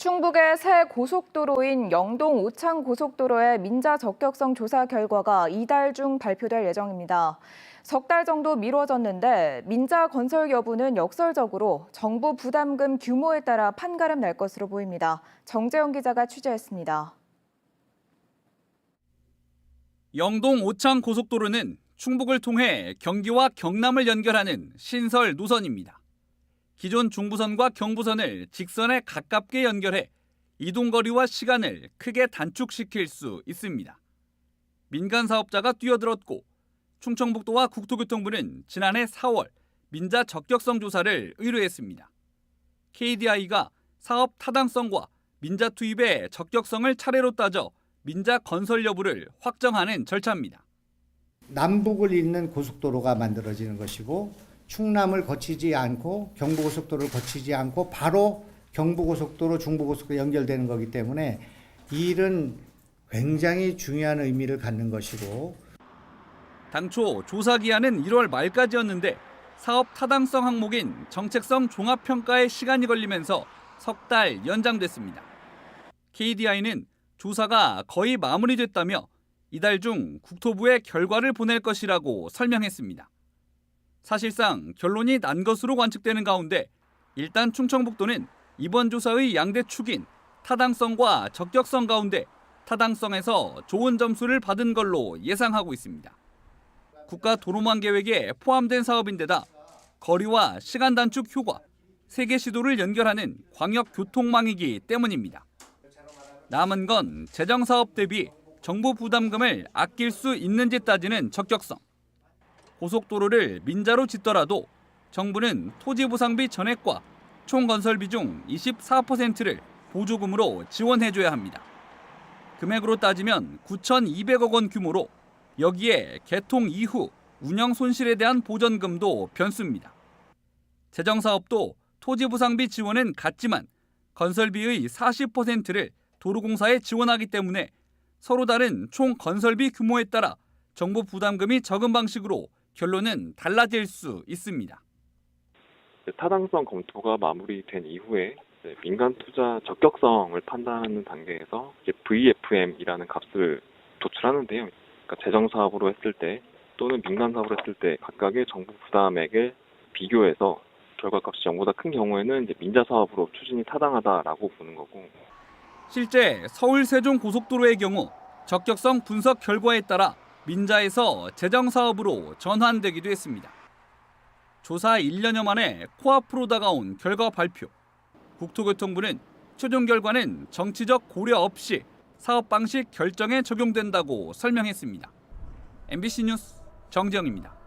충북의 새 고속도로인 영동 오창 고속도로의 민자 적격성 조사 결과가 이달 중 발표될 예정입니다. 석 달 정도 미뤄졌는데 민자 건설 여부는 역설적으로 정부 부담금 규모에 따라 판가름 날 것으로 보입니다. 정재영 기자가 취재했습니다. 영동 오창 고속도로는 충북을 통해 경기와 경남을 연결하는 신설 노선입니다. 기존 중부선과 경부선을 직선에 가깝게 연결해 이동거리와 시간을 크게 단축시킬 수 있습니다. 민간 사업자가 뛰어들었고 충청북도와 국토교통부는 지난해 4월 민자 적격성 조사를 의뢰했습니다. KDI가 사업 타당성과 민자 투입의 적격성을 차례로 따져 민자 건설 여부를 확정하는 절차입니다. 남북을 잇는 고속도로가 만들어지는 것이고 충남을 거치지 않고 경부고속도로를 거치지 않고 바로 경부고속도로, 중부고속도로 연결되는 거기 때문에 이 일은 굉장히 중요한 의미를 갖는 것이고 당초 조사 기한은 1월 말까지였는데 사업 타당성 항목인 정책성 종합평가에 시간이 걸리면서 석 달 연장됐습니다. KDI는 조사가 거의 마무리됐다며 이달 중 국토부에 결과를 보낼 것이라고 설명했습니다. 사실상 결론이 난 것으로 관측되는 가운데 일단 충청북도는 이번 조사의 양대 축인 타당성과 적격성 가운데 타당성에서 좋은 점수를 받은 걸로 예상하고 있습니다. 국가도로망 계획에 포함된 사업인데다 거리와 시간 단축 효과, 세개 시도를 연결하는 광역교통망이기 때문입니다. 남은 건 재정사업 대비 정부 부담금을 아낄 수 있는지 따지는 적격성. 고속도로를 민자로 짓더라도 정부는 토지보상비 전액과 총 건설비 중 24%를 보조금으로 지원해줘야 합니다. 금액으로 따지면 9,200억 원 규모로 여기에 개통 이후 운영 손실에 대한 보전금도 변수입니다. 재정사업도 토지보상비 지원은 같지만 건설비의 40%를 도로공사에 지원하기 때문에 서로 다른 총 건설비 규모에 따라 정부 부담금이 적은 방식으로 결론은 달라질 수 있습니다. 타당성 검토가 마무리된 이후에 민간 투자 적격성을 판단하는 단계에서 VFM이라는 값을 도출하는데요. 그러니까 재정 사업으로 했을 때 또는 민간 사업으로 했을 때 각각의 정부 부담액을 비교해서 결과값이 정보다 큰 경우에는 민자 사업으로 추진이 타당하다라고 보는 거고. 실제 서울 세종 고속도로의 경우 적격성 분석 결과에 따라 민자에서 재정사업으로 전환되기도 했습니다. 조사 1년여 만에 코앞으로 다가온 결과 발표. 국토교통부는 최종 결과는 정치적 고려 없이 사업 방식 결정에 적용된다고 설명했습니다. MBC 뉴스 정재영입니다.